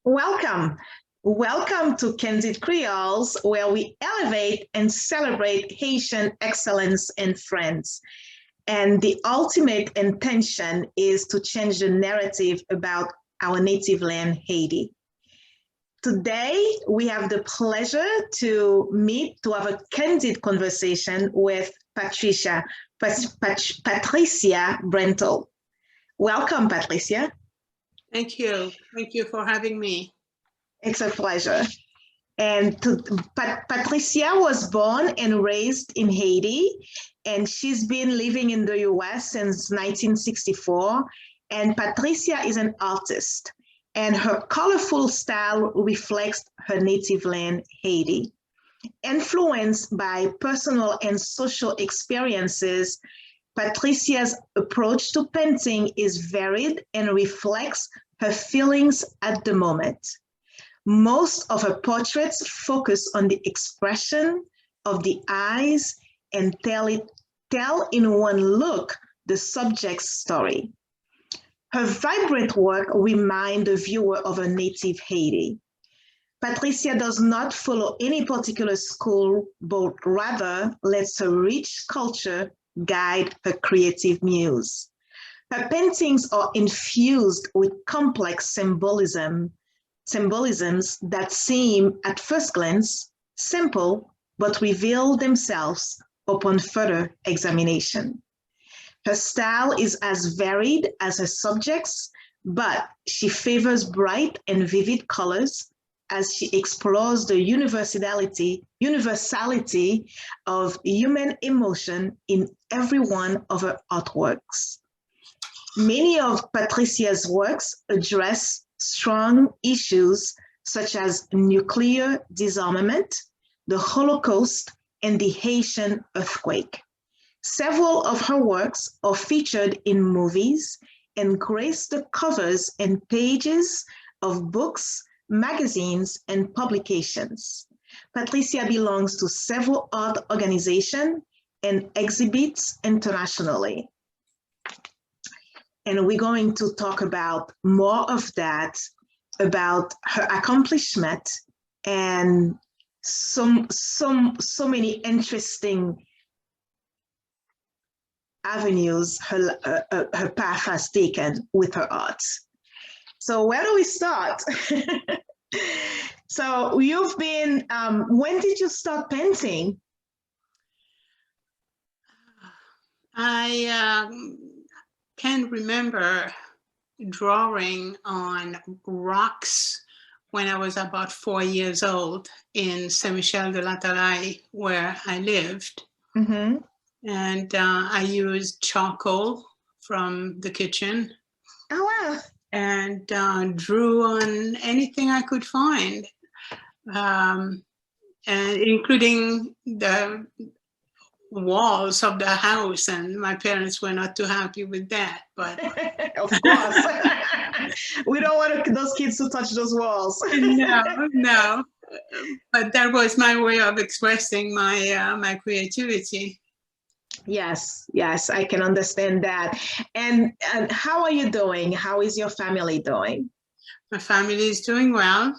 Welcome. Welcome to Candid Creoles, where we elevate and celebrate Haitian excellence and friends. And the ultimate intention is to change the narrative about our native land, Haiti. Today, we have the pleasure to have a candid conversation with Patricia Brentel. Welcome, Patricia. Thank you. Thank you for having me. It's a pleasure. And Patricia was born and raised in Haiti, and she's been living in the US since 1964. And Patricia is an artist, and her colorful style reflects her native land, Haiti. Influenced by personal and social experiences, Patricia's approach to painting is varied and reflects her feelings at the moment. Most of her portraits focus on the expression of the eyes and tell in one look the subject's story. Her vibrant work reminds the viewer of her native Haiti. Patricia does not follow any particular school, but rather lets her rich culture guide her creative muse. Her paintings are infused with complex symbolisms that seem at first glance simple, but reveal themselves upon further examination. Her style is as varied as her subjects, but she favors bright and vivid colors as she explores the universality of human emotion in every one of her artworks. Many of Patricia's works address strong issues such as nuclear disarmament, the Holocaust, and the Haitian earthquake. Several of her works are featured in movies and grace the covers and pages of books, magazines, and publications. Patricia belongs to several art organizations and exhibits internationally. And we're going to talk about more of that, about her accomplishment and so many interesting avenues her path has taken with her art. So where do we start? So you've been, when did you start painting? I can remember drawing on rocks when I was about 4 years old in Saint-Michel-de-la-Talaye, where I lived. Mm-hmm. And I used charcoal from the kitchen. Oh, wow. And drew on anything I could find, and including the walls of the house, and my parents were not too happy with that, but of course. We don't want those kids to touch those walls. No, but that was my way of expressing my creativity. Yes, I can understand that. And how are you doing? How is your family doing? My family is doing well.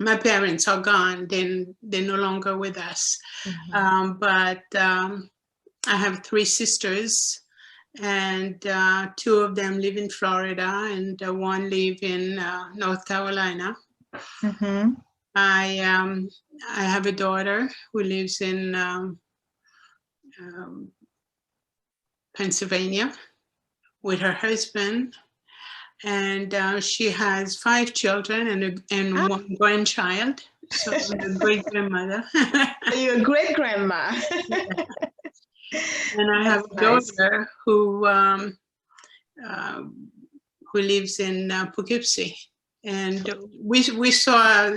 My parents are gone. They're no longer with us. Mm-hmm. But I have 3 sisters, and 2 of them live in Florida, and 1 live in North Carolina. Mm-hmm. I have a daughter who lives in Pennsylvania with her husband, and she has 5 children and 1 grandchild. So I'm a great grandmother. You're a great grandma. And I have a daughter who lives in Poughkeepsie, and we saw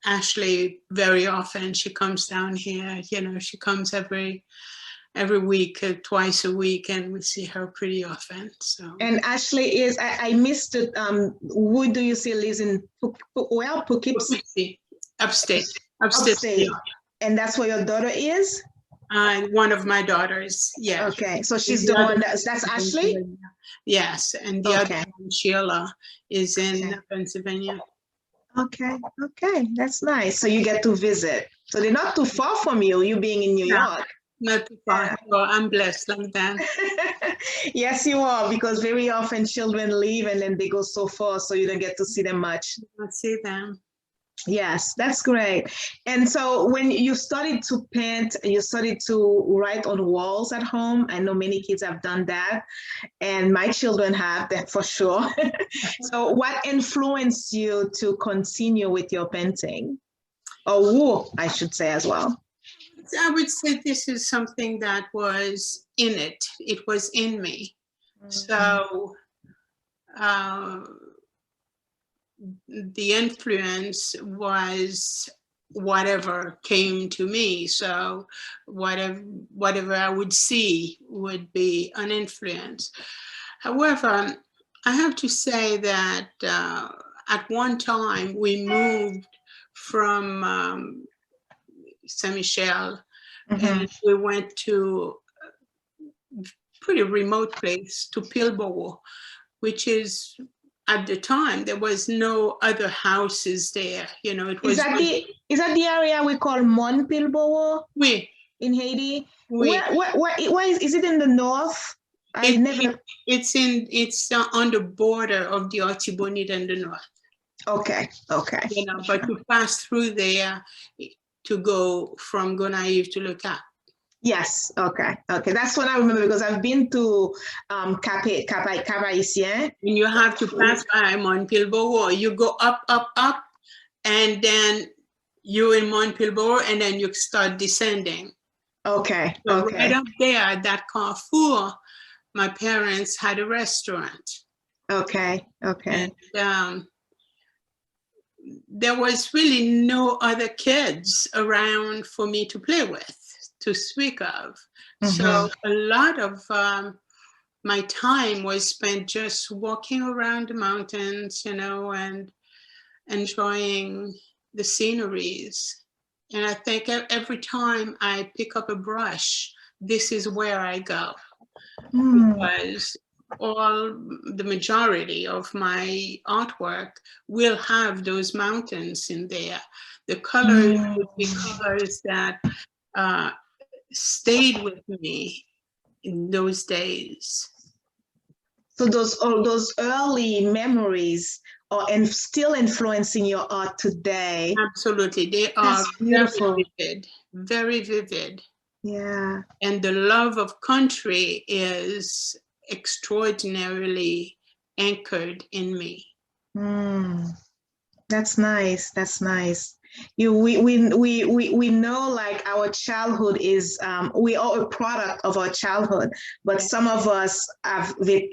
Ashley very often. She comes down here. She comes every week, twice a week, and we see her pretty often. So. And Ashley is, I missed it. Who do you say lives in Poughkeepsie? Upstate. And that's where your daughter is? One of my daughters, yes. Okay, so she's And the other one that's Ashley? Yes, and the other Okay. one, Sheila, is in Okay. Pennsylvania. Okay, okay, that's nice. So you get to visit. So they're not too far from you being in New Yeah. York. Not too far. Yeah. So I'm blessed like that. Yes, you are, because very often children leave and then they go so far, so you don't get to see them much. I see them. Yes, that's great. And so when you started to paint, you started to write on walls at home. I know many kids have done that, and my children have that for sure. So what influenced you to continue with your painting? Or who, I should say as well. I would say this is something that was in it. It was in me. So the influence was whatever came to me. So whatever I would see would be an influence. However, I have to say that at one time we moved from Saint-Michel, and we went to a pretty remote place, to Pilbara, which is, at the time, there was no other houses there. You know, it was. Is that the area we call Mon Pilbara? Oui. In Haiti? Oui. Where is it in the north? It's on the border of the Artibonite and the north. Okay, okay. You know, but you pass through there to go from Gonaïve to Le Cap. Yes, okay, okay. That's what I remember, because I've been to Cap Haitien. And you have to pass by Montpellier. You go up, and then you're in Montpellier, and then you start descending. Okay, So okay. right up there at that Carrefour, my parents had a restaurant. Okay, okay. And there was really no other kids around for me to play with, to speak of. So a lot of my time was spent just walking around the mountains, you know, and enjoying the sceneries. And I think every time I pick up a brush, this is where I go. Because the majority of my artwork will have those mountains in there. The colors would be colors that stayed with me in those days. So all those early memories are still influencing your art today. Absolutely, they are very vivid, very vivid. Yeah. And the love of country is extraordinarily anchored in me. That's nice. That's nice. We know, like, our childhood is we are a product of our childhood, but some of us have the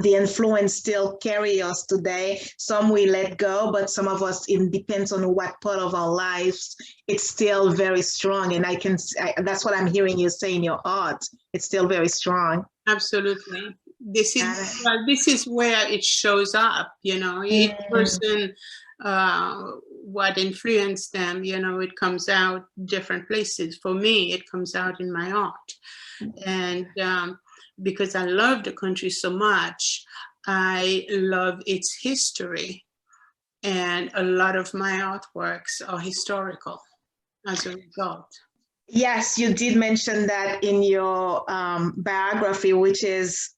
influence still carry us today. Some we let go, but some of us, it depends on what part of our lives, it's still very strong. And that's what I'm hearing you say in your art. It's still very strong. Absolutely. This is where it shows up, you know. Each person, what influenced them, you know, it comes out different places. For me, it comes out in my art. And because I love the country so much, I love its history. And a lot of my artworks are historical as a result. Yes, you did mention that in your biography, which is,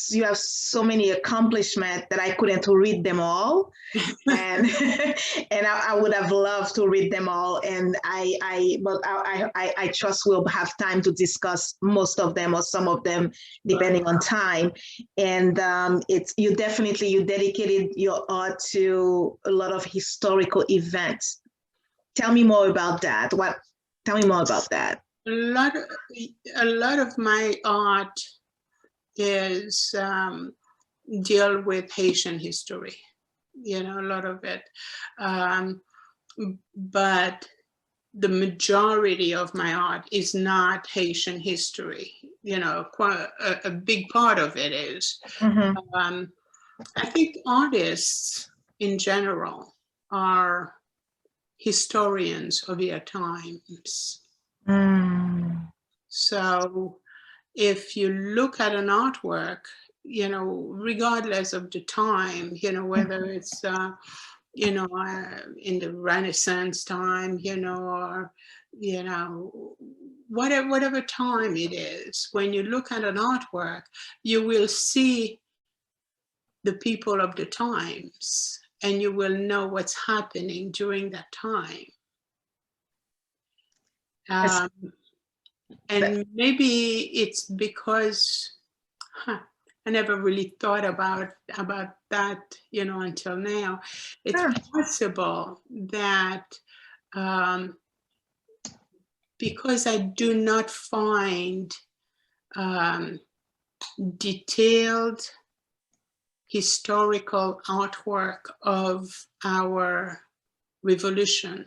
you have so many accomplishments that I couldn't read them all, and I would have loved to read them all, and I trust we'll have time to discuss most of them or some of them depending on time. And you dedicated your art to a lot of historical events. Tell me more about that. Tell me more about that. A lot of my art is deal with Haitian history, you know, a lot of it. But the majority of my art is not Haitian history. You know, a big part of it is. I think artists in general are historians of their times. Mm. So if you look at an artwork, you know, regardless of the time, you know, whether it's, you know, in the Renaissance time, you know, or, you know, whatever time it is, when you look at an artwork, you will see the people of the times, and you will know what's happening during that time. Yes. And maybe it's because I never really thought about that, you know, until now. It's possible that because I do not find detailed historical artwork of our revolution.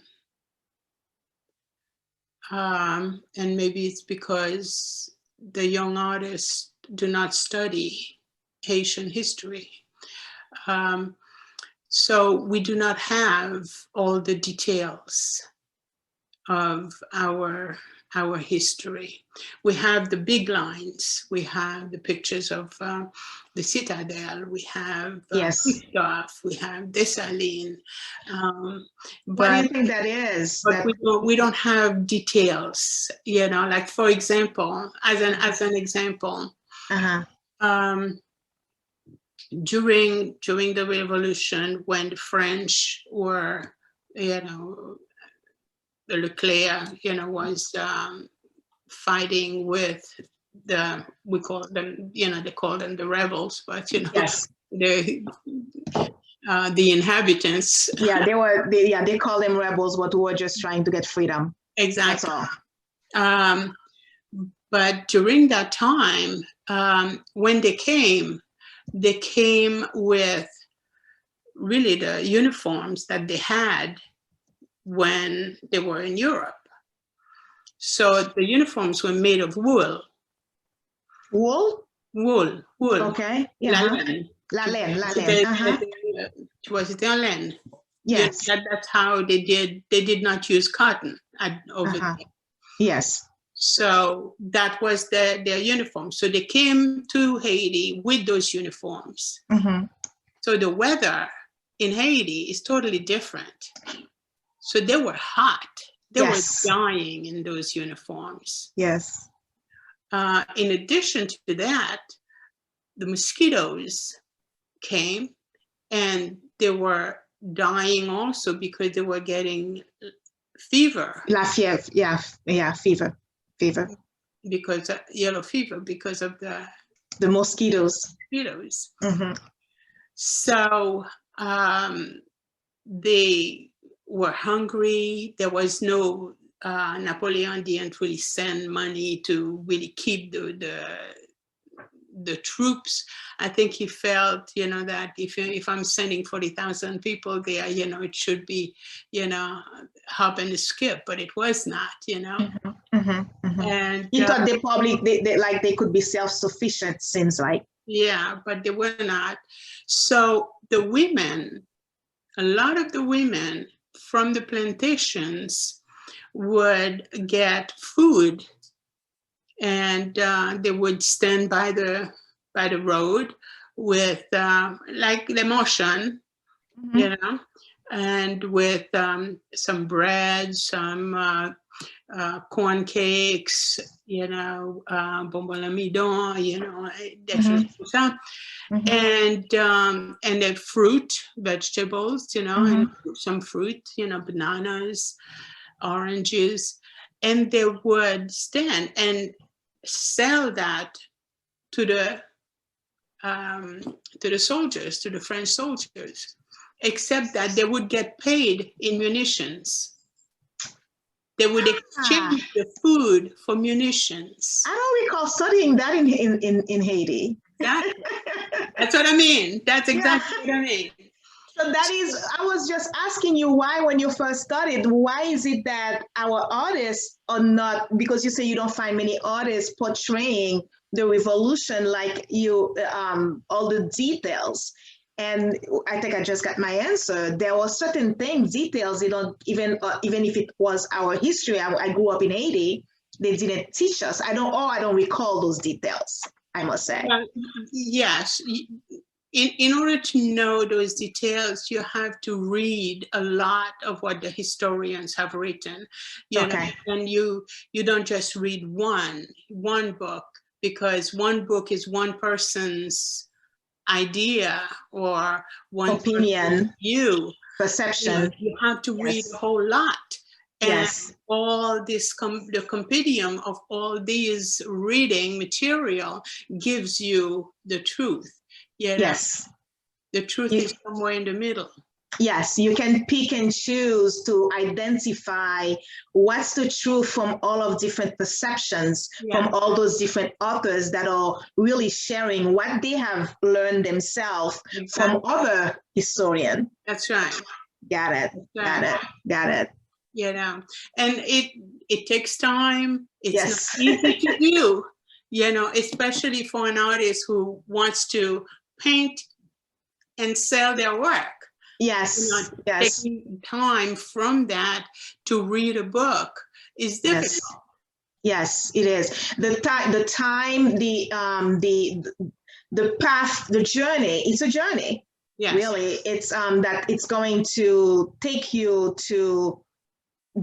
And maybe it's because the young artists do not study Haitian history. So we do not have all the details of our history. We have the big lines. We have the pictures of the Citadel. We have Christophe. We have Dessalines. What do you think that is? But we don't have details. You know, like for example, as an example, during the Revolution, when the French were, you know, Leclerc, you know, was fighting with we call them, you know, they call them the rebels, but you know, the inhabitants. Yeah, they call them rebels, but who were just trying to get freedom. Exactly. That's all. But during that time, when they came with really the uniforms that they had when they were in Europe. So the uniforms were made of wool. Wool? Wool. Okay. La laine. La laine. Was it la laine? Yes. That's how they did not use cotton over there. Yes. So that was their uniform. So they came to Haiti with those uniforms. So the weather in Haiti is totally different. So they were hot. They were dying in those uniforms. Yes. In addition to that, the mosquitoes came and they were dying also because they were getting fever. La fièvre, fever. Because of yellow fever, because of the mosquitoes. So they were hungry. There was no Napoleon didn't really send money to really keep the troops. I think he felt, you know, that if I'm sending 40,000 people there, you know, it should be, you know, hop and skip, but it was not, you know. And he thought they could be self-sufficient, seems like. Yeah, but they were not. So the women, a lot of the women from the plantations would get food, and they would stand by the road with like the motion, you know, and with some bread, some corn cakes, you know, bonbon l'amidon, you know, and then fruit, vegetables, you know, and some fruit, you know, bananas, oranges, and they would stand and sell that to the soldiers, to the French soldiers, except that they would get paid in munitions. They would exchange the food for munitions. I don't recall studying that in Haiti. That's what I mean. That's exactly what I mean. So that is, I was just asking you why, when you first started, why is it that our artists are not, because you say you don't find many artists portraying the revolution like you, all the details. And I think I just got my answer. There were certain things, details, they don't even if it was our history. I grew up in Haiti. They didn't teach us. I don't recall those details, I must say. Yes. In order to know those details, you have to read a lot of what the historians have written. You know, and you don't just read one book, because one book is one person's idea or one opinion, view, perception. You have to read a whole lot. And all this, the compendium of all these reading material gives you the truth. Yes. The truth is somewhere in the middle. Yes, you can pick and choose to identify what's the truth from all of different perceptions, from all those different authors that are really sharing what they have learned themselves from other historians. That's right. Got it. You know, and it takes time. It's not easy to do, you know, especially for an artist who wants to paint and sell their work. Yes. Taking time from that to read a book is difficult. Yes, it is. The time, the path, the journey. It's a journey. Yes. Really, it's that it's going to take you to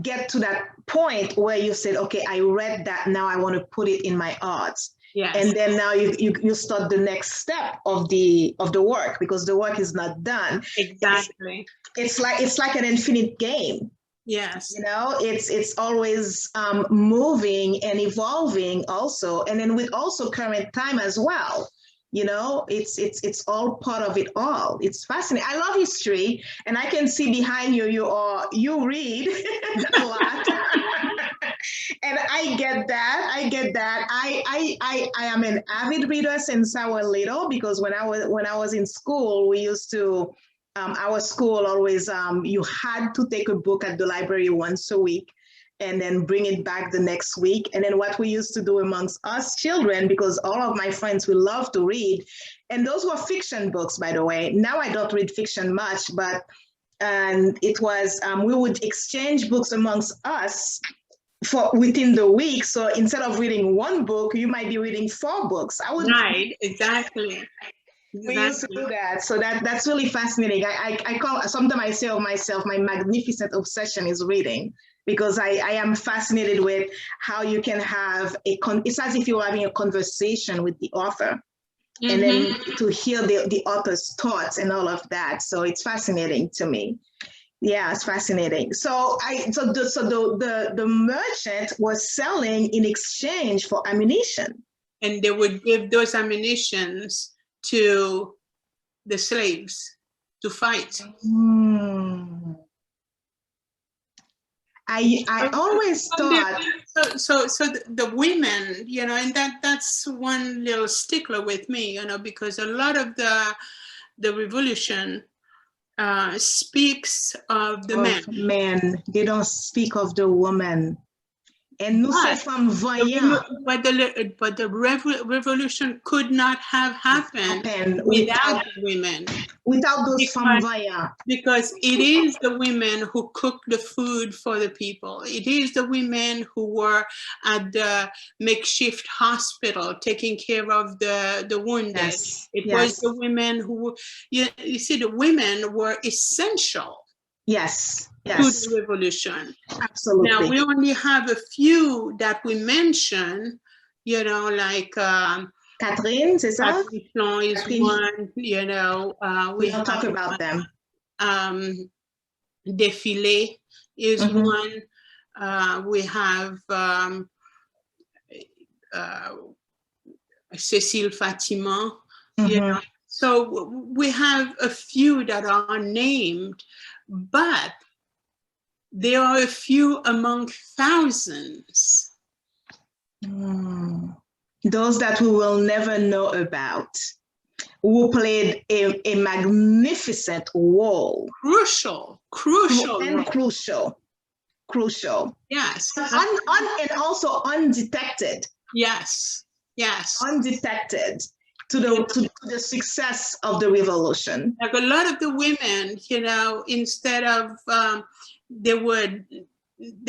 get to that point where you said, okay, I read that, now I want to put it in my art. Yes. And then now you start the next step of the work, because the work is not done. Exactly. It's like an infinite game. Yes. You know, it's always moving and evolving also, and then with also current time as well. You know, it's all part of it all. It's fascinating. I love history, and I can see behind you, you read a lot. And I get that. I am an avid reader since I was little, because when I was in school, we used to, our school always, you had to take a book at the library once a week, and then bring it back the next week. And then what we used to do amongst us children, because all of my friends will love to read, and those were fiction books, by the way. Now I don't read fiction much, but it was, we would exchange books amongst us for within the week. So instead of reading one book, you might be reading 4 books. Right, exactly. We used to do that. So that's really fascinating. I call, sometimes I say of myself, my magnificent obsession is reading, because I am fascinated with how you can have it's as if you're having a conversation with the author, and then to hear the author's thoughts and all of that. So it's fascinating to me. Yeah, it's fascinating. So the merchant was selling in exchange for ammunition. And they would give those ammunitions to the slaves to fight. I always thought so the women, you know, and that's one little stickler with me, you know, because a lot of the revolution speaks of the men. They don't speak of the woman. And nous sommes voyants. But the revolution could not have happened without women. Without those femmes voyantes. Because it is the women who cook the food for the people. It is the women who were at the makeshift hospital taking care of the wounded. Yes. It was the women who, you see, the women were essential. Yes. To the revolution. Absolutely. Now we only have a few that we mention, you know, like Catherine, c'est ça? Patricia is one, you know. We don't talk about them. Défilé is one. We have Cécile Fatima, you know. So we have a few that are named, but there are a few among thousands. Those that we will never know about, who played a magnificent role. Crucial. And crucial. Yes. And also undetected. Yes. Undetected. to the success of the revolution. Like a lot of the women, instead of they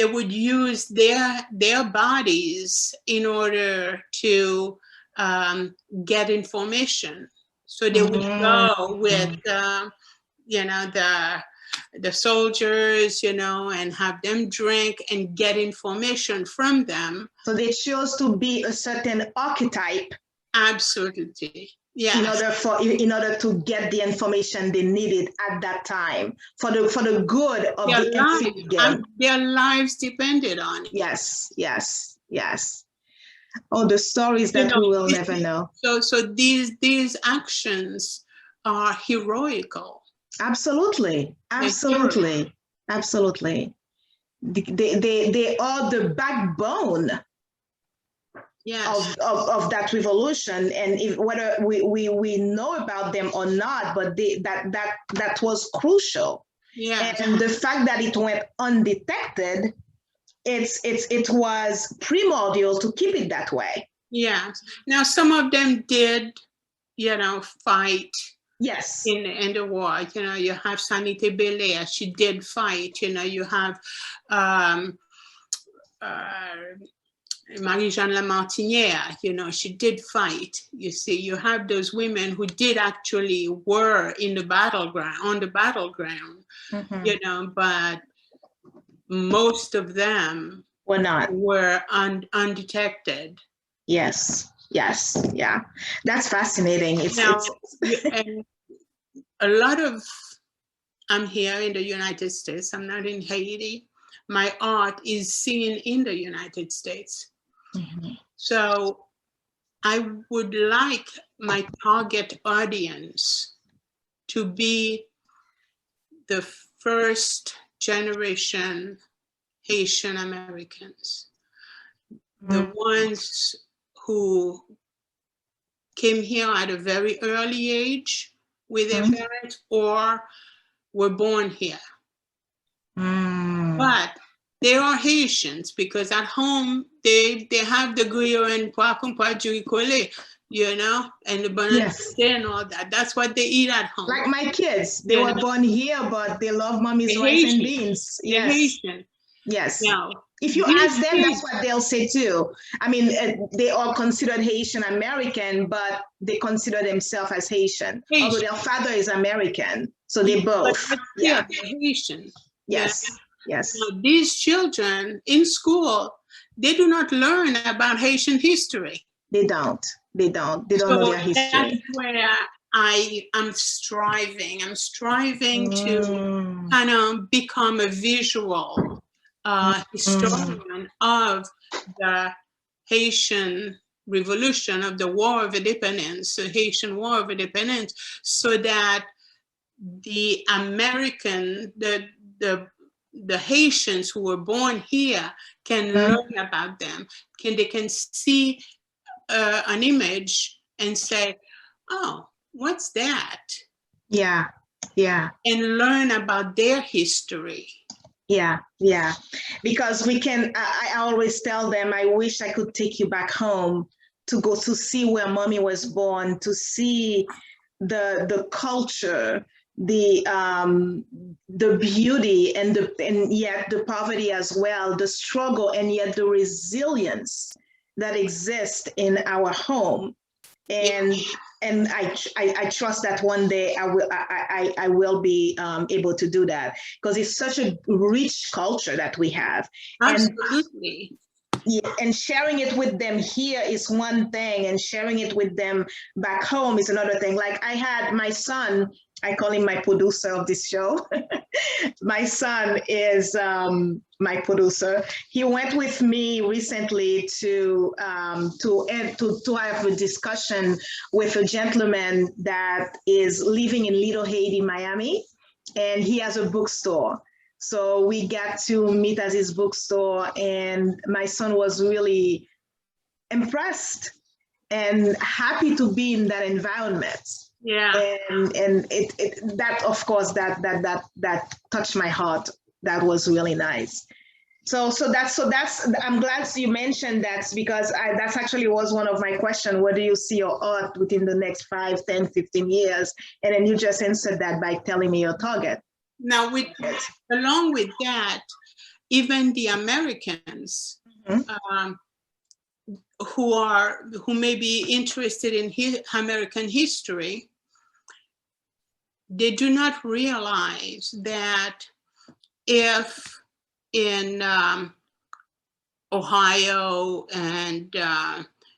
would use their bodies in order to get information. So they would go with the soldiers, and have them drink and get information from them. So they chose to be a certain archetype. Absolutely. Yeah. In order to get the information they needed at that time for the good of their lives depended on it. Yes. Oh, the stories that we will never know. So these actions are heroical. Absolutely. They are the backbone. Yes. Of that revolution, and whether we know about them or not, but that was crucial. Yeah. And the fact that it went undetected, it was primordial to keep it that way. Yeah. Now some of them did, fight. Yes. In the war, you have Sanité Bélair. She did fight. You have Marie-Jeanne Lamartinière. She did fight. You see, you have those women who did actually were in the battleground, on the battleground. But most of them were undetected. Yes. Yeah. That's fascinating. And a lot of, I'm here in the United States, I'm not in Haiti. My art is seen in the United States. So I would like my target audience to be the first generation Haitian Americans, the ones who came here at a very early age with their parents or were born here. But they are Haitians because at home they have the griot and poisson juricole, and the banana and all that. That's what they eat at home. Like my kids, they were born here, but they love mommy's rice and beans. Yes. Haitian. Yes. Now, if you ask them, that's what they'll say too. I mean, they are considered Haitian American, but they consider themselves as Haitian. Although their father is American, so they both. They're Haitian. Yes. Now, these children in school, they do not learn about Haitian history. They don't know their history. That's where I am striving. I'm striving to kind of become a visual historian of the Haitian Revolution, of the War of Independence, the Haitian War of Independence, so that the American, the Haitians who were born here can learn about them. They can see an image and say, oh, what's that? Yeah. And learn about their history. Yeah. Because we can, I always tell them, I wish I could take you back home to go to see where mommy was born, to see the culture, the beauty and yet the poverty as well, the struggle and yet the resilience that exists in our home. And I trust that one day I will be able to do that, because it's such a rich culture that we have. Absolutely. And sharing it with them here is one thing, and sharing it with them back home is another thing. Like I had my son, I call him my producer of this show. My son is my producer. He went with me recently to have a discussion with a gentleman that is living in Little Haiti, Miami, and he has a bookstore. So we got to meet at his bookstore, and my son was really impressed and happy to be in that environment. Yeah. And it that of course that touched my heart. That was really nice. So that's I'm glad you mentioned that, because that's actually was one of my questions. Where do you see your art within the next 5, 10, 15 years? And then you just answered that by telling me your target. Now, along with that, even the Americans who may be interested in American history, they do not realize that if in Ohio and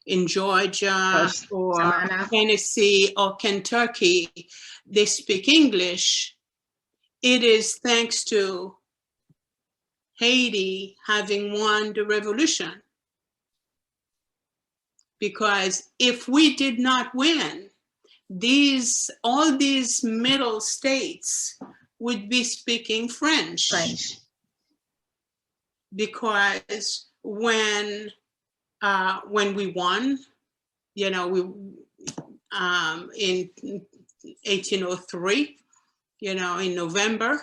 in Georgia or Savannah, Tennessee or Kentucky, they speak English, it is thanks to Haiti having won the revolution. Because if we did not win, all these middle states would be speaking French. Because when we won, you know, in 1803, you know, in November,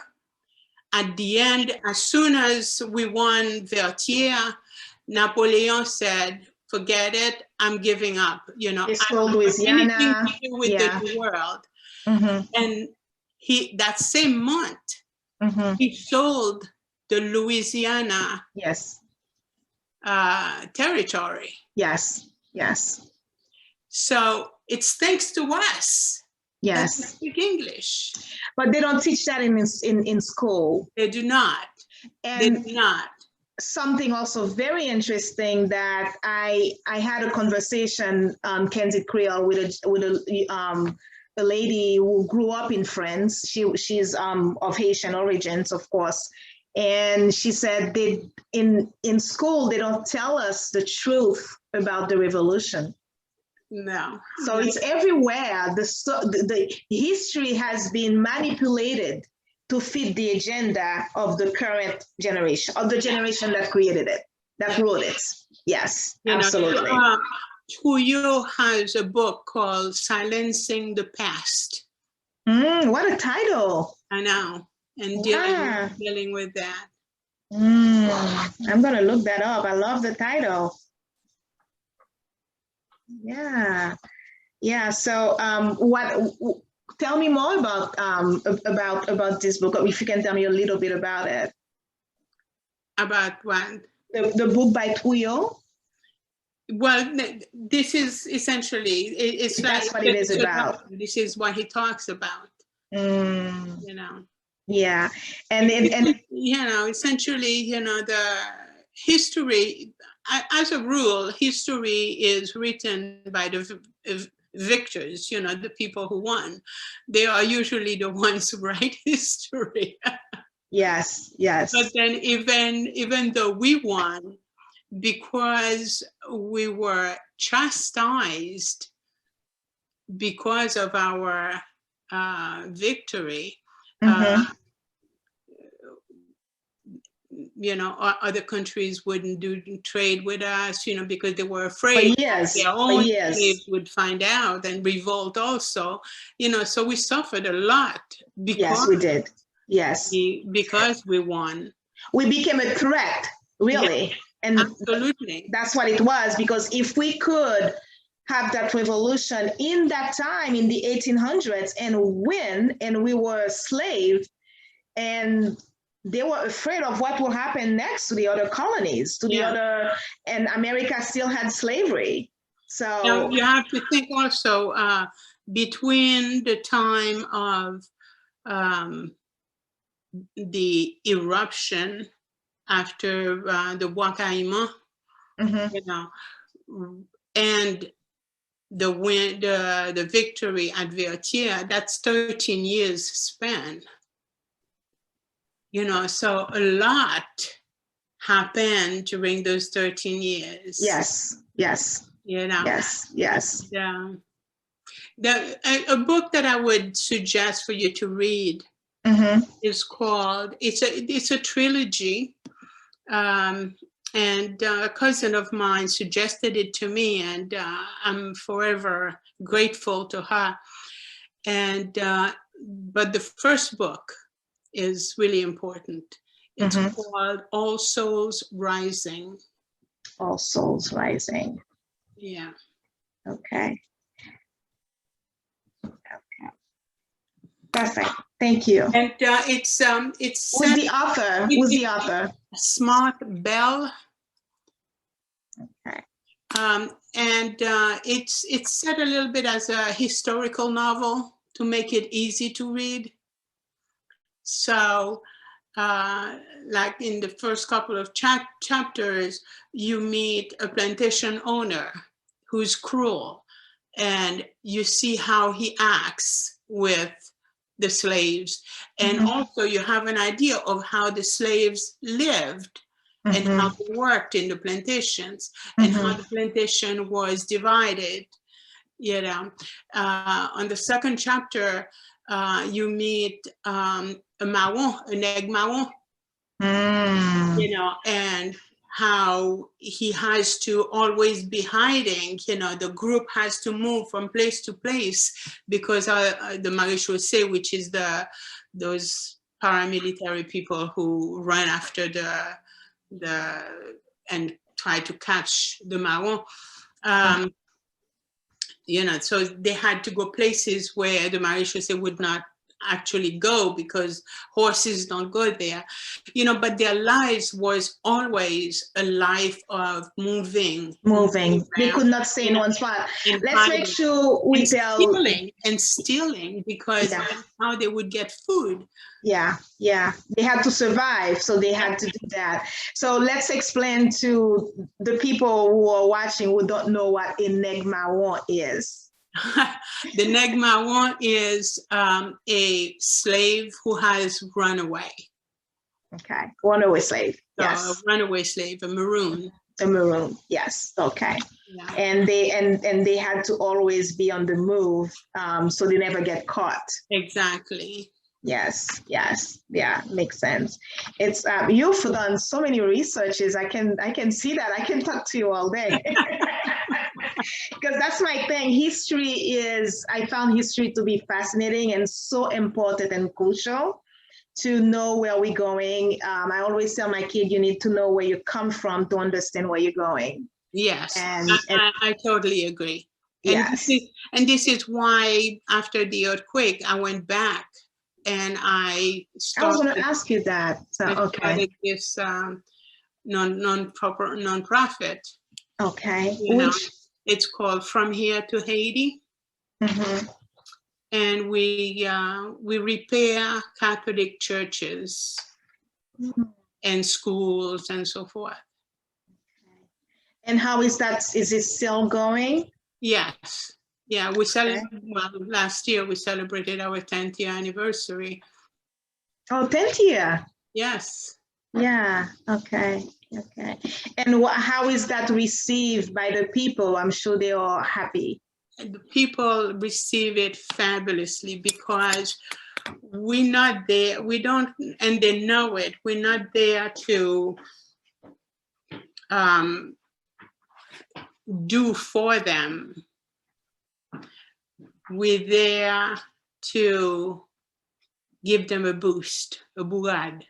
at the end, as soon as we won Vertières, Napoleon said, "Forget it, I'm giving up." You know, it's I don't called have anything Louisiana. to do with the New World. And that same month, he sold the Louisiana territory. Yes. So it's thanks to us. Yes. They speak English. But they don't teach that in school. They do not. And they do not. Something also very interesting that I had a conversation on Candid Creole with a lady who grew up in France. She's of Haitian origins, of course. And she said in school, they don't tell us the truth about the revolution. No. So it's everywhere. The history has been manipulated to fit the agenda of the current generation, of the generation that created it, that wrote it. Yes, absolutely. Toya has a book called Silencing the Past. What a title. I know. And dealing with that. I'm going to look that up. I love the title. Yeah. So tell me more about this book, if you can tell me a little bit about it. About what? The book by Toya. Well, this is essentially, that's what it is about. This is what he talks about. You know. Yeah, and you know, essentially, you know, the history, as a rule, history is written by the victors, you know, the people who won. They are usually the ones who write history. Yes. But then even though we won, because we were chastised because of our victory, you know, other countries wouldn't do trade with us, you know, because they were afraid their own slaves would find out and revolt also, you know, so we suffered a lot. Yes, we did. Yes. Because we won. We became a threat, really. Yeah, and absolutely. That's what it was, because if we could have that revolution in that time, in the 1800s, and win, and we were slaves, and they were afraid of what will happen next to the other colonies, to the other, and America still had slavery. So now you have to think also between the time of the eruption after the Wakaima, you know, and the victory at Vertières, that's 13 years span. You know, so a lot happened during those 13 years. Yes. You know. Yes. A book that I would suggest for you to read is called, it's a trilogy. And a cousin of mine suggested it to me, and I'm forever grateful to her. And but the first book is really important. It's called All Souls Rising. All Souls Rising. Yeah. Okay. Perfect. Thank you. And it's Who's the author? Who's the author? Smart Bell. Okay. And it's set a little bit as a historical novel to make it easy to read. So, like in the first couple of chapters, you meet a plantation owner who's cruel, and you see how he acts with the slaves. And also you have an idea of how the slaves lived and how they worked in the plantations and how the plantation was divided. You know, on the second chapter, you meet a marron, an egg marron, you know, and how he has to always be hiding. You know, the group has to move from place to place because the Marie-Chaussée, which is those paramilitary people who run after and try to catch the marron. You know, so they had to go places where the Marie-Chaussée would not actually go because horses don't go there, you know, but their lives was always a life of moving. They could not stay in one spot. Let's make sure we tell. Stealing because that's how they would get food. Yeah, they had to survive, so they had to do that. So let's explain to the people who are watching who don't know what Enigma is. The Enigma is a slave who has run away. Okay, runaway slave. So yes, a runaway slave, a maroon. A maroon. Yes. Okay. Yeah. And they had to always be on the move, so they never get caught. Exactly. Yes. Yeah, makes sense. It's you've done so many researches. I can see that. I can talk to you all day. Because that's my thing. I found history to be fascinating and so important and crucial to know where we're going. I always tell my kid, you need to know where you come from to understand where you're going. Yes, I totally agree. And yes. This is why after the earthquake, I went back and I was going to ask you that. So, started this non-profit. Okay. It's called From Here to Haiti. And we repair Catholic churches and schools and so forth. And how is that? Is it still going? Yes. Yeah, we celebrated, last year we celebrated our 10th year anniversary. Oh, 10th year. Yes. Yeah, okay. And how is that received by the people? I'm sure they are happy. And the people receive it fabulously because we're not there, and they know it, we're not there to do for them. We're there to give them a boost, a bourrade.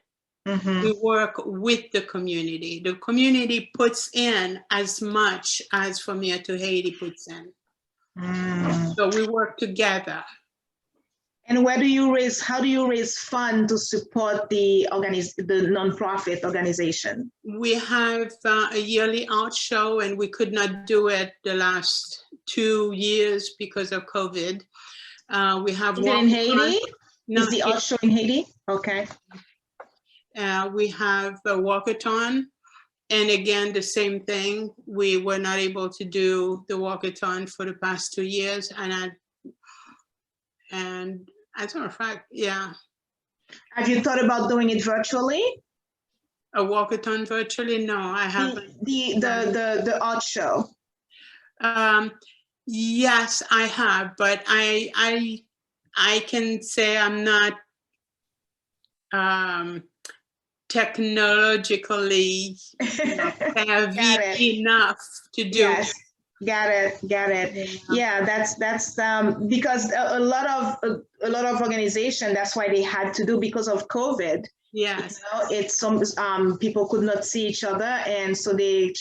We work with the community. The community puts in as much as From Here to Haiti puts in. So we work together. And how do you raise funds to support the nonprofit organization? We have a yearly art show, and we could not do it the last 2 years because of COVID. We have Is it in Haiti? No, is the art show in Haiti? Okay. We have a walkathon, and again, the same thing. We were not able to do the walkathon for the past 2 years, and as a matter of fact, yeah. Have you thought about doing it virtually? A walkathon virtually? No, I haven't. The art show. Yes, I have, but I can say I'm not technologically savvy enough to do it. Got it. Yeah, that's because a lot of organization, that's why they had to do because of COVID. Yes. You know, it's some people could not see each other, and so they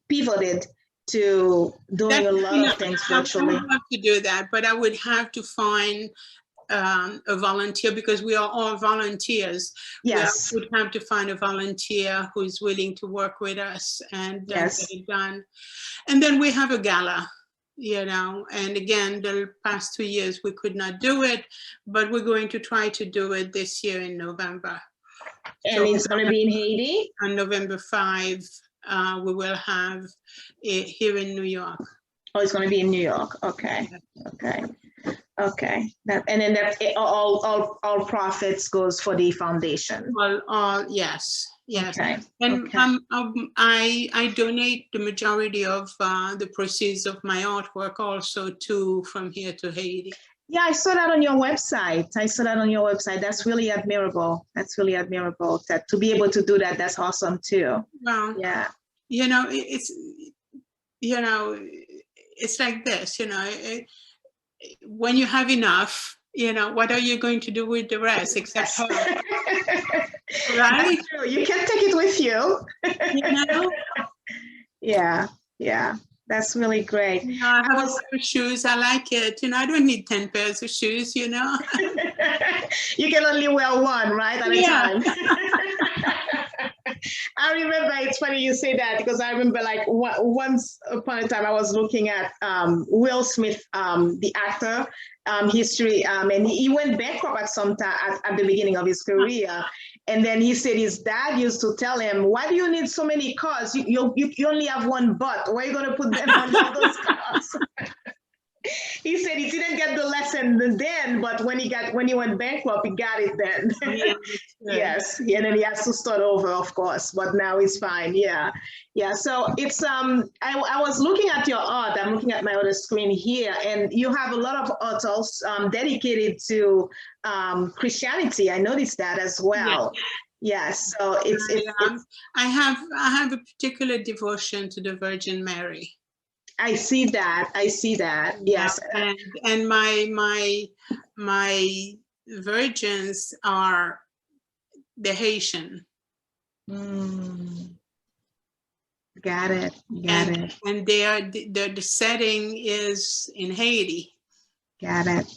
pivoted to doing a lot of things virtually. I would have to do that, but I would have to find a volunteer, because we are all volunteers. Yes. We would have to find a volunteer who is willing to work with us and get it done. And then we have a gala, you know, and again, the past 2 years we could not do it, but we're going to try to do it this year in November. And so it's going to be in Haiti? On November 5, we will have it here in New York. Oh, it's going to be in New York. Okay. And then that all profits goes for the foundation. Yes. Okay. And I donate the majority of the proceeds of my artwork also from here to Haiti. Yeah, I saw that on your website. That's really admirable. That to be able to do that, that's awesome too. Well, yeah. You know, it's like this, you know, when you have enough, you know, what are you going to do with the rest except hope? Right? You can take it with you. You know? Yeah. That's really great. You know, I have a pair of shoes. I like it. You know, I don't need 10 pairs of shoes, you know. You can only wear one, right, at a time. I remember, it's funny you say that, because I remember like once upon a time I was looking at Will Smith, the actor, history, and he went bankrupt at some time at the beginning of his career. And then he said his dad used to tell him, why do you need so many cars? You only have one butt. Where are you going to put them on all those cars? He said he didn't get the lesson then, but when he went bankrupt, he got it then. Yes, and then he has to start over, of course. But now he's fine. Yeah. So it's I was looking at your art. I'm looking at my other screen here, and you have a lot of art also dedicated to Christianity. I noticed that as well. Yes. So it's I have a particular devotion to the Virgin Mary. I see that. Yes. And my virgins are the Haitian. Got it. And the setting is in Haiti. Got it.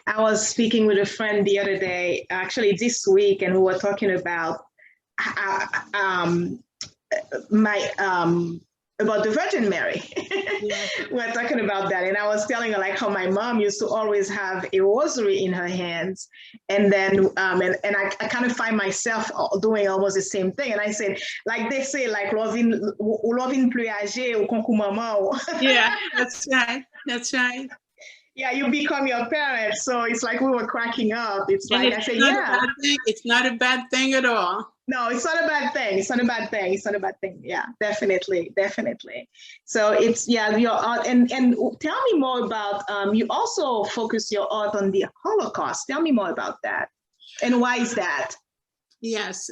I was speaking with a friend the other day, actually this week, and we were talking about about the Virgin Mary. We're talking about that, and I was telling her like how my mom used to always have a rosary in her hands, and then and I kind of find myself doing almost the same thing. And I said, like they say, like loving plus âgé ou concours maman. Yeah, that's right. Yeah, you become your parent, so it's like we were cracking up. It's like I said, it's not a bad thing at all. No, it's not a bad thing. Yeah, definitely. So it's your art, and tell me more about. You also focus your art on the Holocaust. Tell me more about that, and why is that? Yes,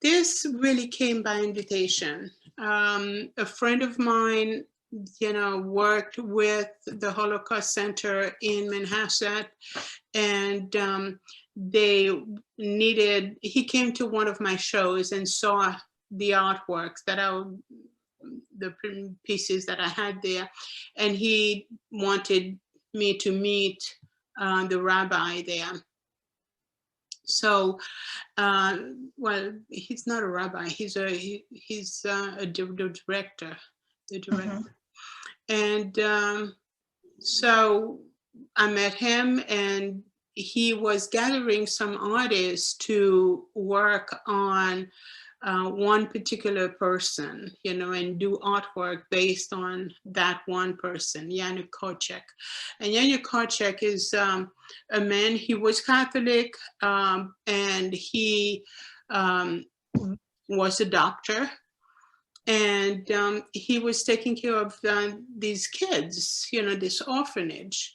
this really came by invitation. A friend of mine, worked with the Holocaust Center in Manhasset, and he came to one of my shows and saw the artworks the pieces that I had there, and he wanted me to meet the rabbi there. So, well, he's not a rabbi, he's a director, Mm-hmm. And so I met him, and he was gathering some artists to work on one particular person, and do artwork based on that one person, Janusz Korczak. And Janusz Korczak is a man, he was Catholic, and he was a doctor. And he was taking care of these kids, this orphanage.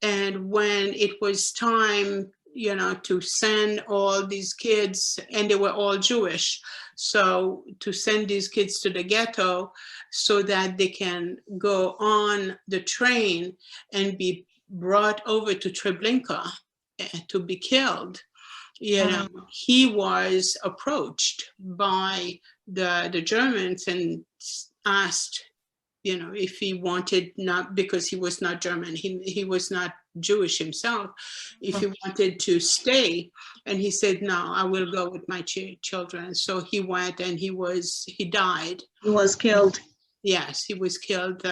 And when it was time you know, to send all these kids, and they were all Jewish. So to send these kids to the ghetto so that they can go on the train and be brought over to Treblinka to be killed. You know, he was approached by the Germans and asked, you know, if he wanted, not because he was not German, he was not Jewish himself, if he wanted to stay. And he said, no, I will go with my children. So he went, and he died. He was killed. Yes, he was killed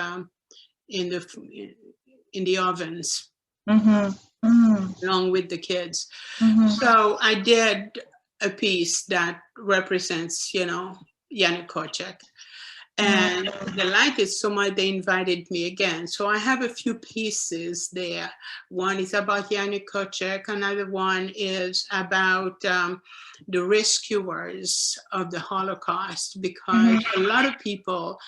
in the ovens, along with the kids. So I did a piece that represents, you know, Yannick Korczak. And they liked it so much, they invited me again. So I have a few pieces there. One is about Yannick Korczak. Another one is about the rescuers of the Holocaust, because a lot of people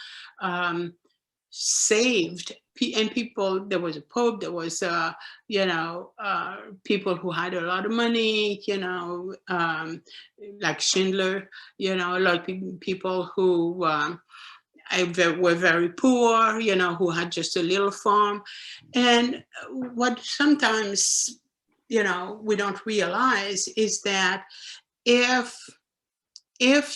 saved, and people, there was a Pope, there was, you know, people who had a lot of money, you know, like Schindler, you know, a lot of people who were very poor, you know, who had just a little farm. And what sometimes, you know, we don't realize is that if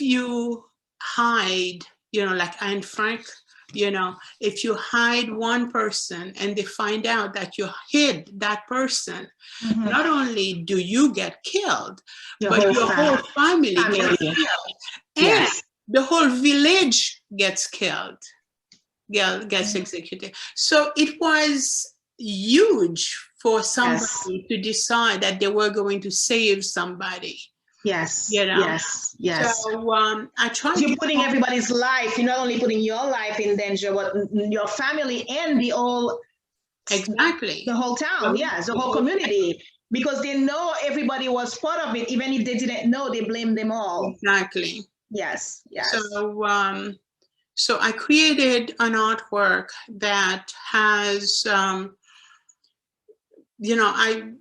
you hide, you know, like Anne Frank, you know, if you hide one person and they find out that you hid that person, not only do you get killed, but your whole family gets killed. And the whole village gets killed, gets executed. So it was huge for somebody to decide that they were going to save somebody. Yes, you know? yes. So I tried. You're putting everybody's life. You're not only putting your life in danger, but your family and the whole. Exactly. The whole town, yes, the whole community. Because they know everybody was part of it. Even if they didn't know, they blamed them all. Exactly. Yes. So I created an artwork that has, you know, I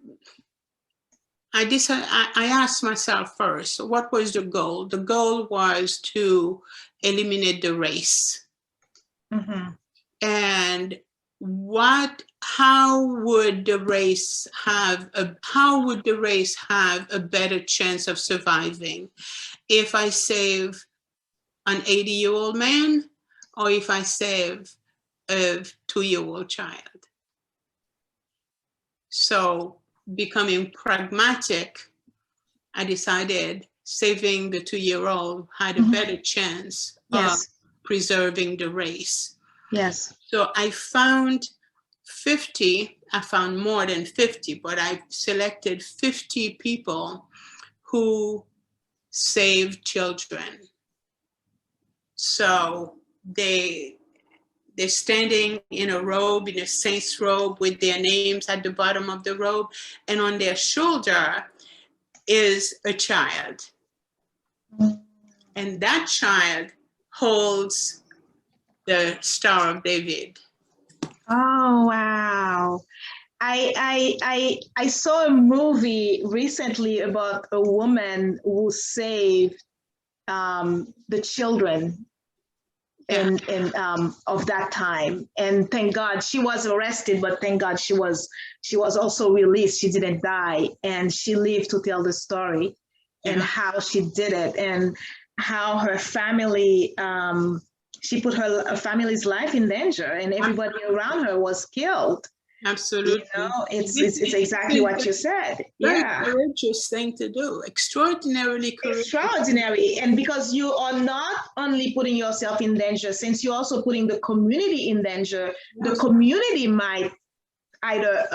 asked myself first, what was the goal? The goal was to eliminate the race. And how would the race have a better chance of surviving if I save an 80-year-old man, or if I save a 2-year-old child? So, becoming pragmatic, I decided saving the 2-year-old had a better chance of preserving the race. Yes. So I found more than 50, but I selected 50 people who saved children. So they're standing in a robe, in a saint's robe, with their names at the bottom of the robe, and on their shoulder is a child. And that child holds the Star of David. Oh, wow. I saw a movie recently about a woman who saved the children of that time, and thank God she was arrested, but thank God she was also released. She didn't die, and she lived to tell the story and how she did it, and how her family she put her family's life in danger, and everybody around her was killed. Absolutely. You know, it's exactly what you said. Very courageous thing to do. Extraordinarily courageous. Extraordinary. And because you are not only putting yourself in danger, since you're also putting the community in danger, the community might either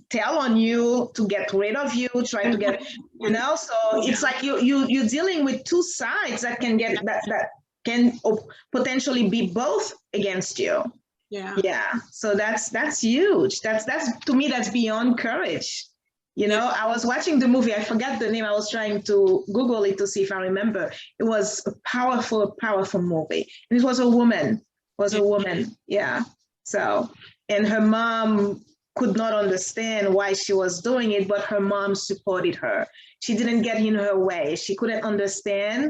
tell on you to get rid of you, try to get, you know, so it's like you're dealing with two sides that can get that can potentially be both against you. Yeah. So that's huge. That's to me, that's beyond courage. You know, I was watching the movie. I forgot the name. I was trying to Google it to see if I remember. It was a powerful movie. And it was a woman. Yeah. So, and her mom could not understand why she was doing it, but her mom supported her. She didn't get in her way. She couldn't understand,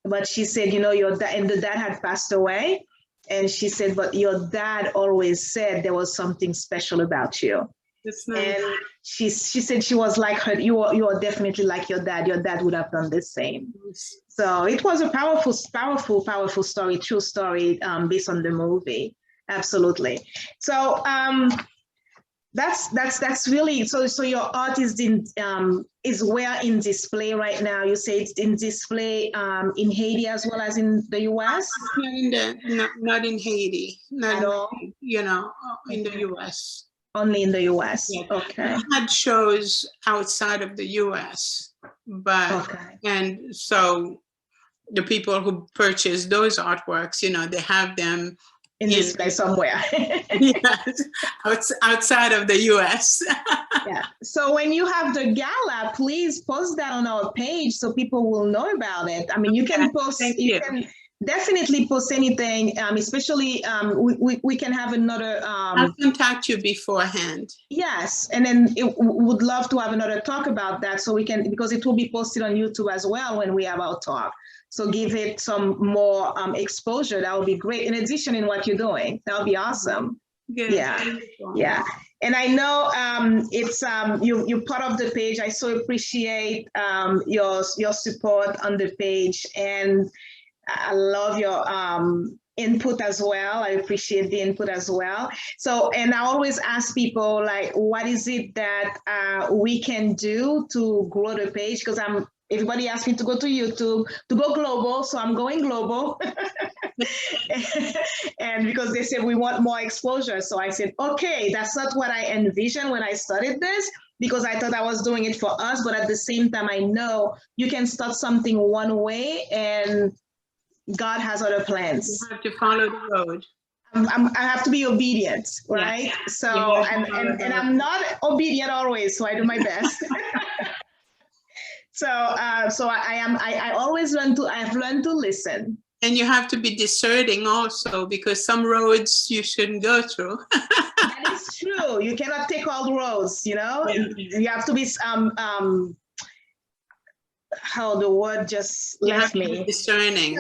but she said, you know, your dad, and the dad had passed away. And she said, but your dad always said there was something special about you. That's nice. And she said she was like her, you are definitely like your dad. Your dad would have done the same. So it was a powerful story, true story, based on the movie. Absolutely. So that's really, so your art is where in display right now? You say it's in display in Haiti as well as in the US? Not in Haiti, not at all. You know, in the US. Only in the US. Yeah. Okay. I had shows outside of the US, but Okay. and so the people who purchase those artworks, you know, they have them in display somewhere. Yes, outside of the US. Yeah. So when you have the gala, please post that on our page so people will know about it. I mean, you can post, you can definitely post anything, especially we can have another. I'll contact you beforehand. Yes, and then would love to have another talk about that, so we can, because it will be posted on YouTube as well when we have our talk. So give it some more exposure. That would be great. In addition, in what you're doing, that would be awesome. Good. Yeah, yeah. And I know it's you're part of the page. I so appreciate your support on the page, and I love your input as well. I appreciate the input as well. So, and I always ask people, like, what is it that we can do to grow the page? Because everybody asked me to go to YouTube, to go global, so I'm going global. And because they said we want more exposure. So I said, okay, that's not what I envisioned when I started this, because I thought I was doing it for us. But at the same time, I know you can start something one way and God has other plans. You have to follow the road. I have to be obedient, right? Yeah. So, and I'm not obedient always, so I do my best. So I always I've learned to listen. And you have to be discerning also, because some roads you shouldn't go through. That is true. You cannot take all the roads, you know? Yeah. You have to be, how the word just left me. Discerning.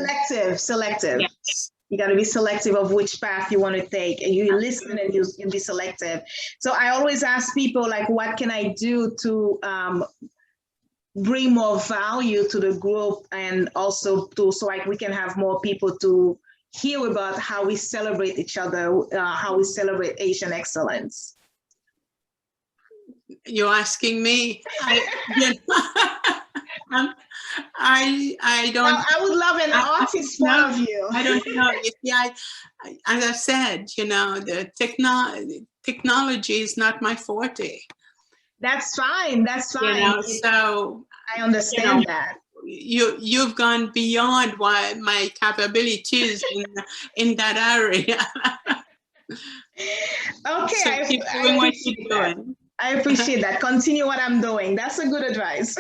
Selective. Yes. You got to be selective of which path you want to take, and you listen and you be selective. So I always ask people, like, what can I do to bring more value to the group, and also so like we can have more people to hear about how we celebrate each other, how we celebrate Asian excellence. You're asking me? I don't. Now, I would love an artist point of view. I don't know. You see, as I said, you know, the technology is not my forte. That's fine. That's fine. You know, so I understand that. You've gone beyond what my capabilities in that area. Okay, so keep doing what you're doing. I appreciate that. Continue what I'm doing. That's a good advice.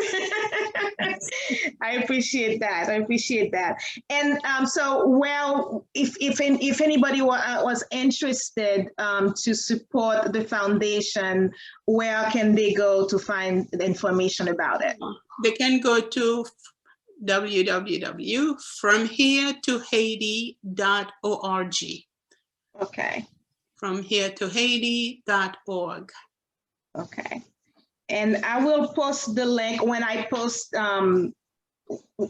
I appreciate that. I appreciate that. And so, well, if anybody was interested to support the foundation, where can they go to find the information about it? They can go to www.fromheretohaiti.org. Okay. Fromheretohaiti.org. Okay. And I will post the link when I post,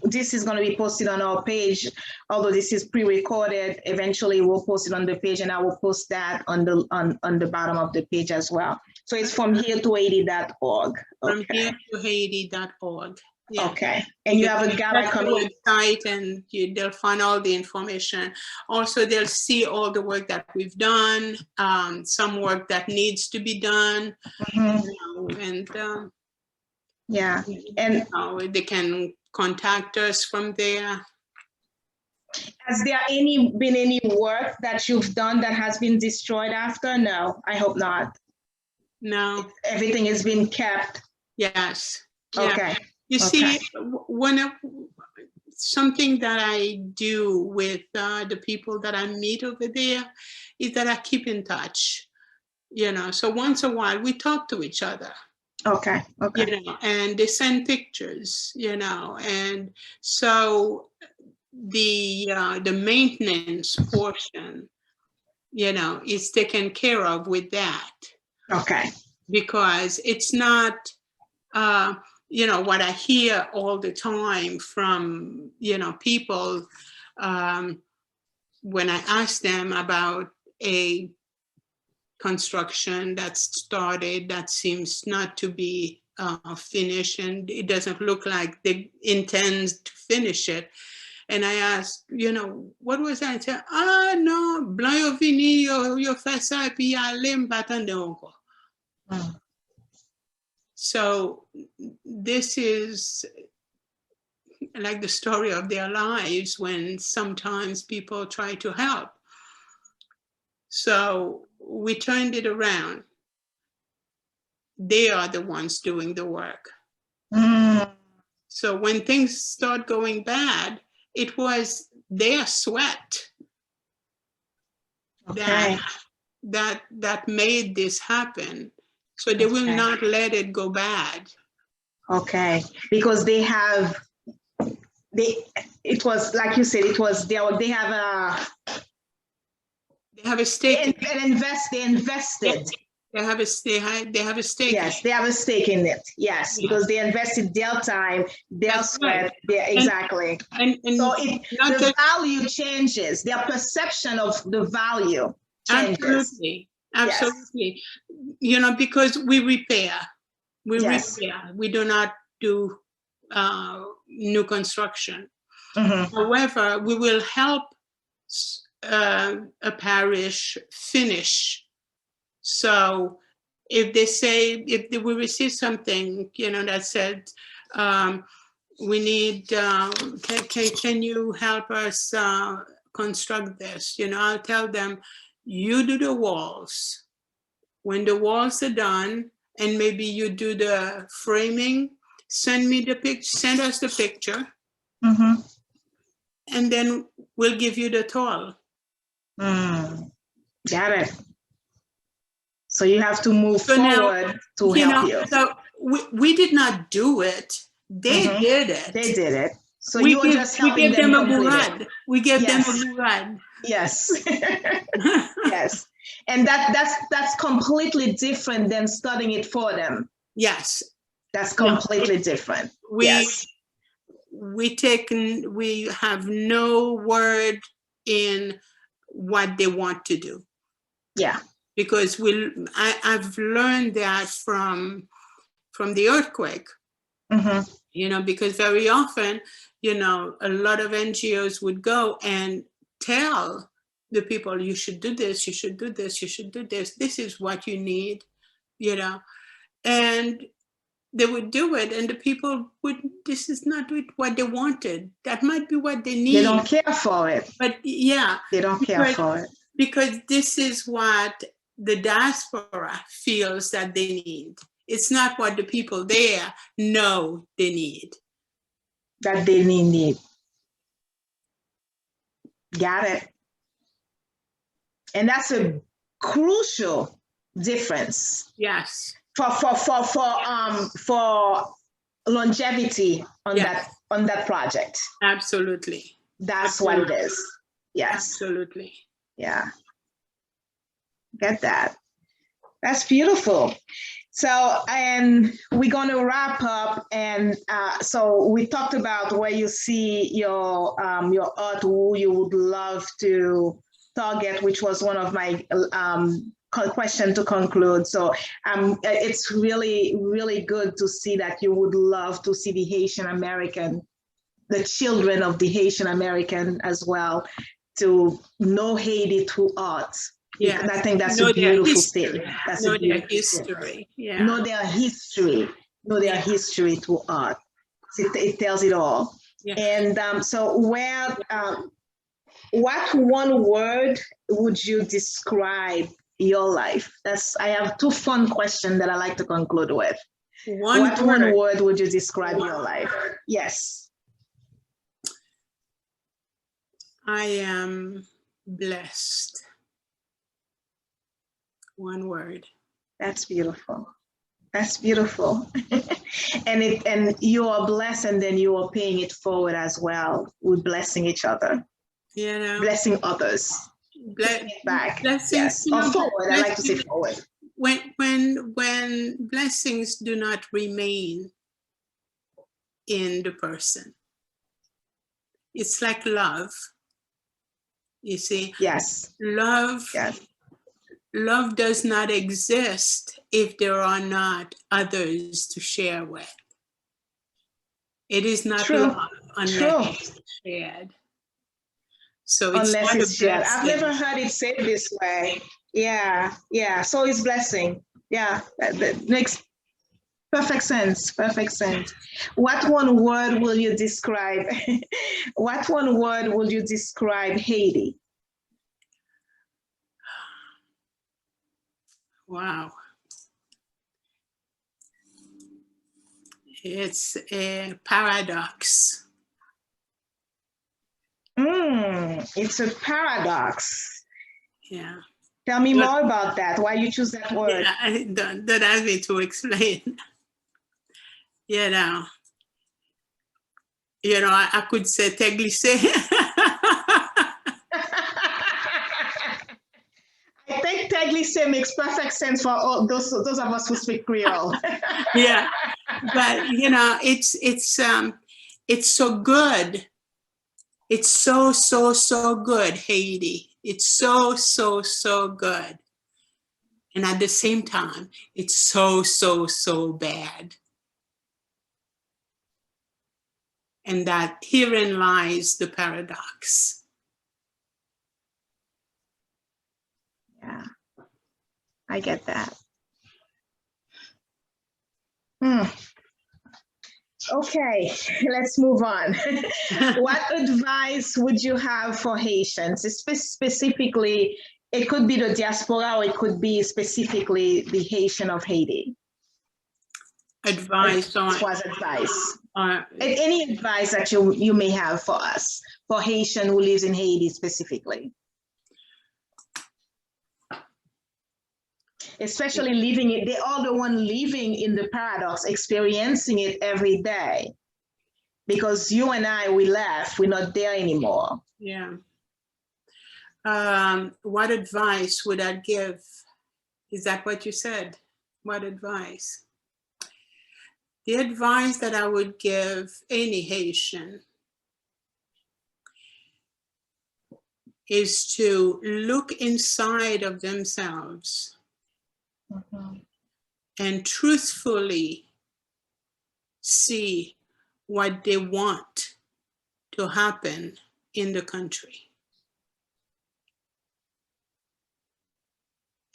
this is going to be posted on our page, although this is pre-recorded. Eventually we'll post it on the page, and I will post that on the bottom of the page as well. So it's fromheretohaiti.org. Okay. Fromheretohaiti.org. Yeah. Okay. And you have a gala coming. Website, and they'll find all the information. Also, they'll see all the work that we've done, some work that needs to be done, Mm-hmm. you know, and yeah, and they can contact us from there. Has there been any work that you've done that has been destroyed after? No, I hope not. No. Everything has been kept. Yes. Okay. Yeah. You see, something that I do with the people that I meet over there is that I keep in touch. you know, so once a while we talk to each other. Okay. Okay. You know, and they send pictures, you know, and so the maintenance portion, you know, is taken care of with that. Okay. Because it's not, you know, what I hear all the time from, you know, people when I ask them about a construction that's started that seems not to be finished, and it doesn't look like they intend to finish it. And I asked, you know, what was that? I said, no, blanc yo vini, yo fait ça, puis allez m'attendre encore. So this is like the story of their lives when sometimes people try to help. So we turned it around. They are the ones doing the work. So when things start going bad, it was their sweat that made this happen. So they will not let it go bad. Okay. Because it was like you said, it was they have a stake. They invested. They have a stake. Yes, they have a stake in it. Yes, because they invested their time, their sweat. Right. Exactly. And so the value changes. Their perception of the value changes. Absolutely. Yes. You know, because we repair. We repair. We do not do new construction. Mm-hmm. However, we will help a parish finish. So if they say, if we receive something, you know, that said, we need, can you help us construct this? You know, I'll tell them, you do the walls. When the walls are done, and maybe you do the framing, send us the picture. Mm-hmm. And then we'll give you the toll. Got it. So you have to move forward to help you. So we did not do it. They did it. They did it. So you were just helping them complete it. We gave them a murad. Yes. Yes. And that's completely different than studying it for them. Yes. That's completely different. We have no word in what they want to do. Yeah. Because I've learned that from the earthquake. Mm-hmm. You know, because very often, you know, a lot of NGOs would go and tell the people, you should do this, you should do this, you should do this. This is what you need, you know. And they would do it, and the people this is not what they wanted. That might be what they need. They don't care for it. But yeah. They don't care for it. Because this is what the diaspora feels that they need. It's not what the people there know they need. That they need. Got it. And that's a crucial difference. Yes. For longevity on that project. Absolutely. That's what it is. Yes. Absolutely. Yeah. Get that. That's beautiful. So, and we're going to wrap up. And so we talked about where you see your art, who you would love to target, which was one of my question to conclude. So it's really, really good to see that you would love to see the Haitian American, the children of the Haitian American as well, to know Haiti through art. Yeah, I think that's a beautiful statement. That's know their history. Yeah. Know their history. Know their history through art. It tells it all. Yeah. And so what one word would you describe your life? I have two fun questions that I like to conclude with. What one word would you describe your life? Yes. I am blessed. One word. That's beautiful. That's beautiful. and you are blessed, and then you are paying it forward as well with blessing each other. You know, blessing others. Back. Blessings, Yes. Or forward. I like to say forward. When blessings do not remain in the person, it's like love. You see? Yes. Love. Yes. Love does not exist if there are not others to share with. It is not True. love unless it's shared. So it's unless not it's shared. I've blessing. never heard it said this way. Yeah, yeah. So it's blessing. Yeah, that makes perfect sense. Perfect sense. What one word will you describe? What one word will you describe Haiti? Wow. It's a paradox. It's a paradox. Yeah. Tell me more about that. Why you choose that word? Yeah, don't ask me to explain. You know, I could say te glissé. I think te glissé makes perfect sense for all those of us who speak Creole. Yeah, but it's so good. It's so good, Haiti. It's so good. And at the same time, it's so bad. And that herein lies the paradox. Yeah, I get that. Okay, let's move on. What advice would you have for Haitians? Specifically, it could be the diaspora, or it could be specifically the Haitian of Haiti. Advice on was advice. Any advice that you may have for us, for Haitian who lives in Haiti specifically? Especially living it, they are the one living in the paradox, experiencing it every day. Because you and I, we left, we're not there anymore. Yeah. What advice would I give? Is that what you said? What advice? The advice that I would give any Haitian is to look inside of themselves and truthfully see what they want to happen in the country.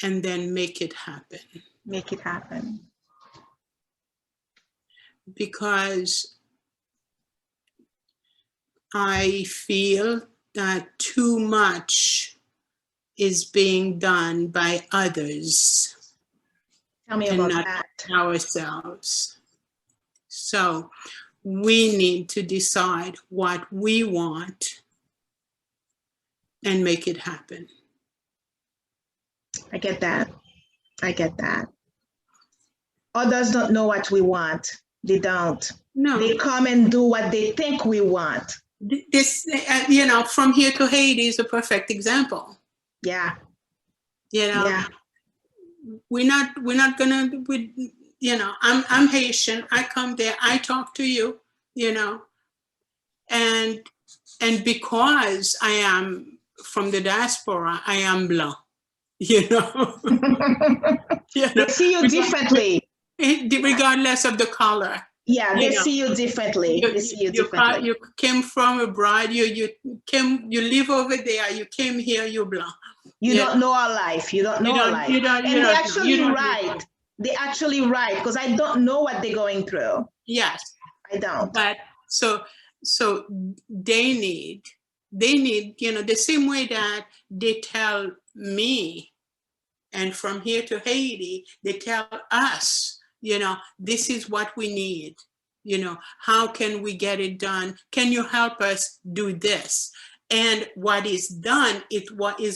And then make it happen. Make it happen. Because I feel that too much is being done by others. Tell me about not that. Ourselves. So we need to decide what we want and make it happen. I get that. I get that. Others don't know what we want. They don't. No. They come and do what they think we want. This, from here to Haiti is a perfect example. Yeah. Yeah. We're not gonna, I'm Haitian. I come there, I talk to you, and because I am from the diaspora, I am blanc, They see you differently. Regardless of the color. Yeah, they see you differently. They see you differently. You came from abroad, you live over there, you came here, you're blanc. You don't know our life. You don't know our life. And they're actually right. They're actually right, because I don't know what they're going through. Yes. I don't. But so they need, the same way that they tell me, and from here to Haiti, they tell us, this is what we need. How can we get it done? Can you help us do this? And what is done is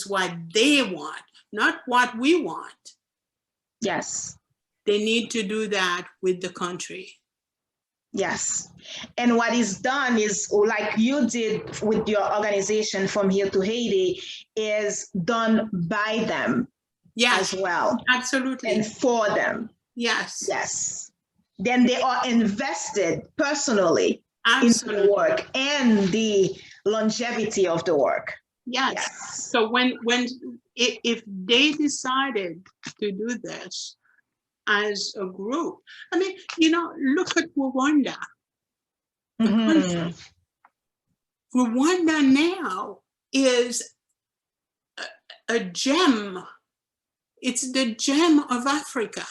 what they want, not what we want. Yes. They need to do that with the country. Yes. And what is done is, like you did with your organization From Here to Haiti, is done by them as well. Absolutely. And for them. Yes. Yes. Then they are invested personally Absolutely. in the work and the longevity of the work. Yes. So if they decided to do this as a group, I mean, look at Rwanda. Mm-hmm. Rwanda now is a gem. It's the gem of Africa.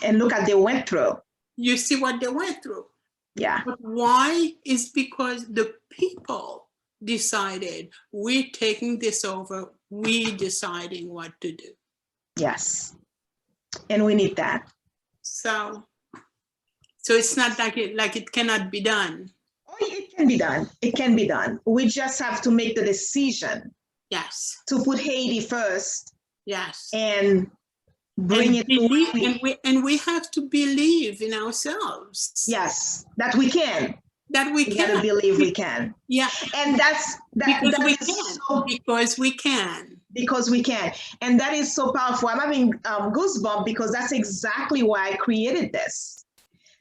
And look at they went through. You see what they went through. Yeah. But why? Is because the people decided, we're taking this over, we deciding what to do. Yes. And we need that. So it's not like it cannot be done. Oh, it can be done. It can be done. We just have to make the decision. Yes. To put Haiti first. Yes. And bring it to and we have to believe in ourselves. Yes, that we can. That we can. Gotta believe we can. Yeah. And because we can. Because we can. And that is so powerful. I'm having goosebumps because that's exactly why I created this.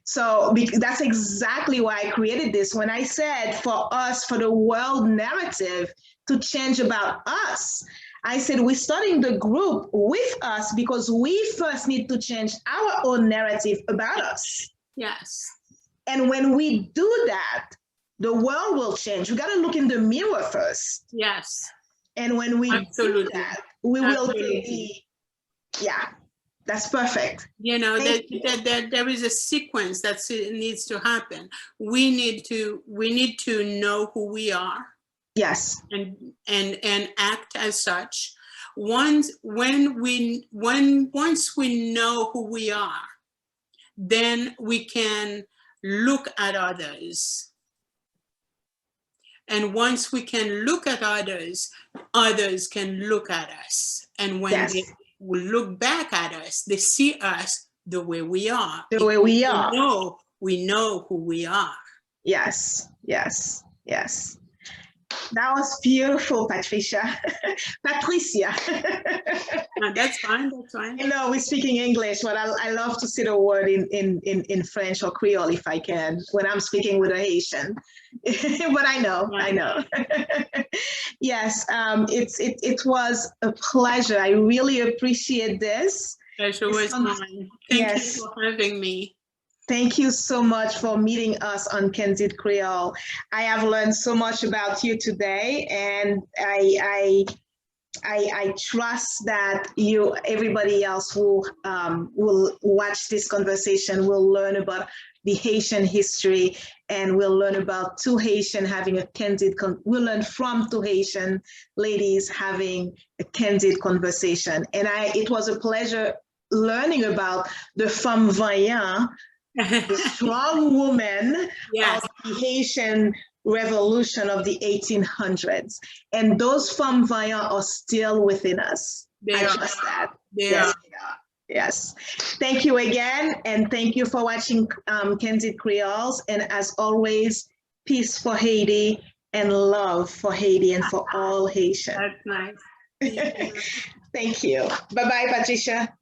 So that's exactly why I created this. When I said for us, for the world narrative to change about us, I said we're starting the group with us because we first need to change our own narrative about us. Yes. And when we do that, the world will change. We got to look in the mirror first. Yes. And when we do that, we will be, yeah, that's perfect. There is a sequence that needs to happen. We need to know who we are. Yes. And act as such. Once we know who we are, then we can look at others. And once we can look at others, others can look at us. And when they will look back at us, they see us the way we are. The way we are. We know who we are. Yes, yes, yes. That was beautiful, Patricia. Patricia. No, that's fine, that's fine. We're speaking English, but I love to see the word in French or Creole if I can, when I'm speaking with a Haitian. But I know. Yes, it was a pleasure. I really appreciate this. Pleasure was mine. Thank you for having me. Thank you so much for meeting us on Candid Creole. I have learned so much about you today, and I trust that everybody else who will watch this conversation will learn about the Haitian history, and we'll learn about two Haitian having a candid, we'll learn from two Haitian ladies having a candid conversation. And it was a pleasure learning about the femme vaillante, the strong woman of the Haitian revolution of the 1800s. And those femmes vaillantes are still within us. I trust that. They are. Yes. Thank you again. And thank you for watching Candid Creoles. And as always, peace for Haiti and love for Haiti and for all Haitians. That's nice. Thank you. Bye-bye, Patricia.